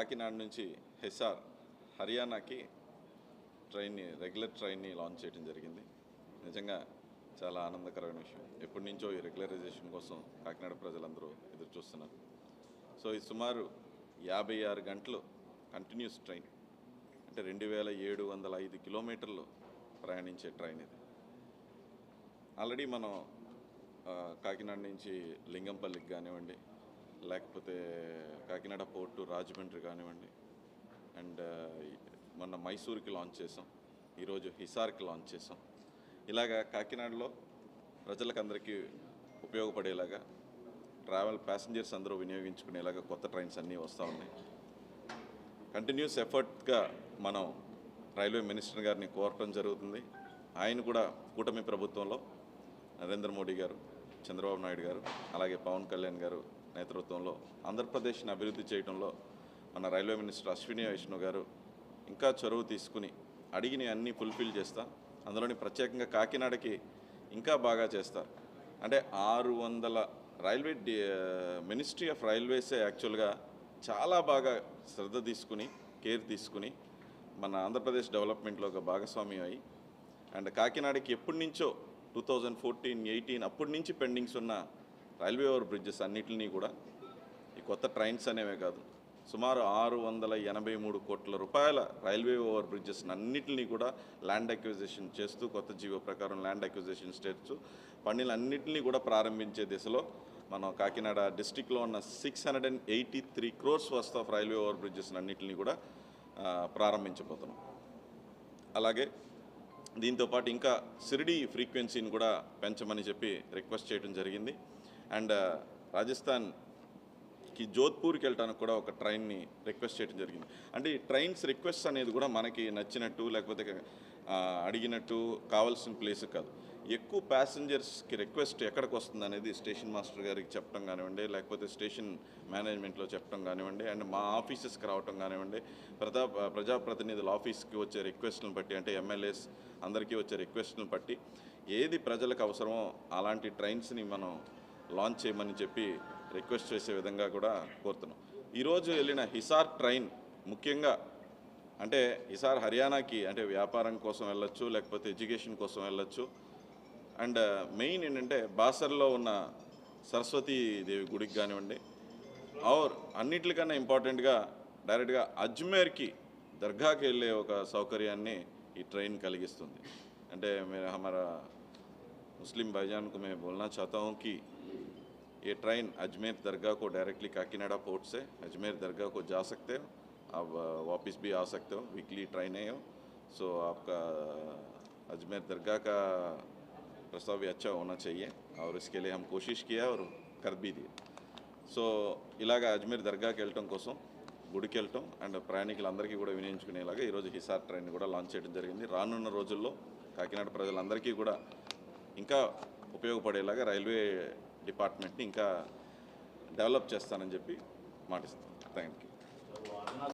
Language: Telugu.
కాకినాడ నుంచి హిసార్ హర్యానాకి రెగ్యులర్ ట్రైన్ని లాంచ్ చేయడం జరిగింది. నిజంగా చాలా ఆనందకరమైన విషయం. ఎప్పటి నుంచో ఈ రెగ్యులరైజేషన్ కోసం కాకినాడ ప్రజలందరూ ఎదురు చూస్తున్నారు. సో ఇది సుమారు 56 గంటలు కంటిన్యూస్ ట్రైన్, అంటే 2705 కిలోమీటర్లు ప్రయాణించే ట్రైన్ ఇది. ఆల్రెడీ మనం కాకినాడ నుంచి లింగంపల్లికి కానివ్వండి, లేకపోతే కాకినాడ పోర్టు రాజమండ్రి కానివ్వండి, అండ్ మొన్న మైసూర్కి లాంచ్ చేసాం, ఈరోజు హిసార్కి లాంచ్ చేసాం. ఇలాగా కాకినాడలో ప్రజలకందరికీ ఉపయోగపడేలాగా, ట్రావెల్ ప్యాసింజర్స్ అందరూ వినియోగించుకునేలాగా కొత్త ట్రైన్స్ అన్నీ వస్తూ ఉన్నాయి. కంటిన్యూస్ ఎఫర్ట్గా మనం రైల్వే మినిస్టర్ గారిని కోరటం జరుగుతుంది. ఆయన కూడా కూటమి ప్రభుత్వంలో నరేంద్ర మోడీ గారు, చంద్రబాబు నాయుడు గారు, అలాగే పవన్ కళ్యాణ్ గారు నేతృత్వంలో ఆంధ్రప్రదేశ్ని అభివృద్ధి చేయడంలో మన రైల్వే మినిస్టర్ అశ్విని వైష్ణవ్ గారు ఇంకా చొరవ తీసుకుని అడిగిన అన్నీ ఫుల్ఫిల్ చేస్తా, అందులోని ప్రత్యేకంగా కాకినాడకి ఇంకా బాగా చేస్తారు. అంటే 600 రైల్వే మినిస్ట్రీ ఆఫ్ రైల్వేసే యాక్చువల్గా చాలా బాగా శ్రద్ధ తీసుకుని, కేర్ తీసుకుని మన ఆంధ్రప్రదేశ్ డెవలప్మెంట్లో ఒక భాగస్వామ్యం అయ్యి, అండ్ కాకినాడకి ఎప్పటి నుంచో 2014-18 అప్పటి నుంచి పెండింగ్స్ ఉన్న రైల్వే ఓవర్ బ్రిడ్జెస్ అన్నిటినీ కూడా ఈ కొత్త ట్రైన్స్ అనేవే కాదు, సుమారు 683 కోట్ల రూపాయల రైల్వే ఓవర్ బ్రిడ్జెస్ అన్నిటినీ కూడా ల్యాండ్ అక్విజిషన్ చేస్తూ, కొత్త జీవో ప్రకారం ల్యాండ్ అక్విజిషన్ చేస్తూ పనులన్నింటినీ కూడా ప్రారంభించే దిశలో మనం కాకినాడ డిస్టిక్లో ఉన్న 683 crores worth of railway over bridges అన్నింటినీ కూడా ప్రారంభించబోతున్నాం. అలాగే దీంతోపాటు ఇంకా షిరిడీ ఫ్రీక్వెన్సీని కూడా పెంచమని చెప్పి రిక్వెస్ట్ చేయడం జరిగింది. అండ్ రాజస్థాన్కి జోధ్పూర్కి వెళ్ళడానికి కూడా ఒక ట్రైన్ని రిక్వెస్ట్ చేయడం జరిగింది. అంటే ఈ ట్రైన్స్ రిక్వెస్ట్ అనేది కూడా మనకి నచ్చినట్టు, లేకపోతే అడిగినట్టు కావాల్సిన ప్లేస్ కాదు. ఎక్కువ ప్యాసింజర్స్కి రిక్వెస్ట్ ఎక్కడికి వస్తుంది అనేది స్టేషన్ మాస్టర్ గారికి చెప్పడం కానివ్వండి, లేకపోతే స్టేషన్ మేనేజ్మెంట్లో చెప్పడం కానివ్వండి, అండ్ మా ఆఫీసెస్కి రావటం కానివ్వండి, ప్రజాప్రతినిధుల ఆఫీస్కి వచ్చే రిక్వెస్ట్లను బట్టి, అంటే ఎమ్మెల్యేస్ అందరికీ వచ్చే రిక్వెస్ట్లను బట్టి ఏది ప్రజలకు అవసరమో అలాంటి ట్రైన్స్ని మనం లాంచ్ చేయమని చెప్పి రిక్వెస్ట్ చేసే విధంగా కూడా కోరుతున్నాం. ఈరోజు వెళ్ళిన హిసార్ ట్రైన్ ముఖ్యంగా, అంటే హిసార్ హర్యానాకి, అంటే వ్యాపారం కోసం వెళ్ళొచ్చు, లేకపోతే ఎడ్యుకేషన్ కోసం వెళ్ళొచ్చు, అండ్ మెయిన్ ఏంటంటే బాసర్లో ఉన్న సరస్వతీదేవి గుడికి కానివ్వండి, ఆర్ అన్నిటికన్నా ఇంపార్టెంట్గా డైరెక్ట్గా అజ్మేర్కి దర్గాకి వెళ్ళే ఒక సౌకర్యాన్ని ఈ ట్రైన్ కలిగిస్తుంది. అంటే हमारा मुस्लिम भाईजान को मैं बोलना चाहता हूँ कि ये ट्रेन अजमेर दरगाह को डायरेक्टली काकीनाडा पोर्ट से अजमेर दरगाह को जा सकते हो, आप वापस भी आ सकते हो, वीकली ट्रेन है हो. सो आपका अजमेर दरगाह का प्रस्ताव भी अच्छा होना चाहिए और इसके लिए हम कोशिश किया और कर भी दिए. సో ఇలాగా అజ్మీర్ దర్గాకి వెళ్ళటం కోసం, గుడికి వెళ్ళటం అండ్ ప్రయాణికులందరికీ కూడా వినియోగించుకునేలాగా ఈరోజు హిసార్ ట్రైన్ కూడా లాంచ్ చేయడం జరిగింది. రానున్న రోజుల్లో కాకినాడ ప్రజలందరికీ కూడా ఇంకా ఉపయోగపడేలాగా రైల్వే డిపార్ట్మెంట్ని ఇంకా డెవలప్ చేస్తానని చెప్పి మాటిస్తాను. Thank you.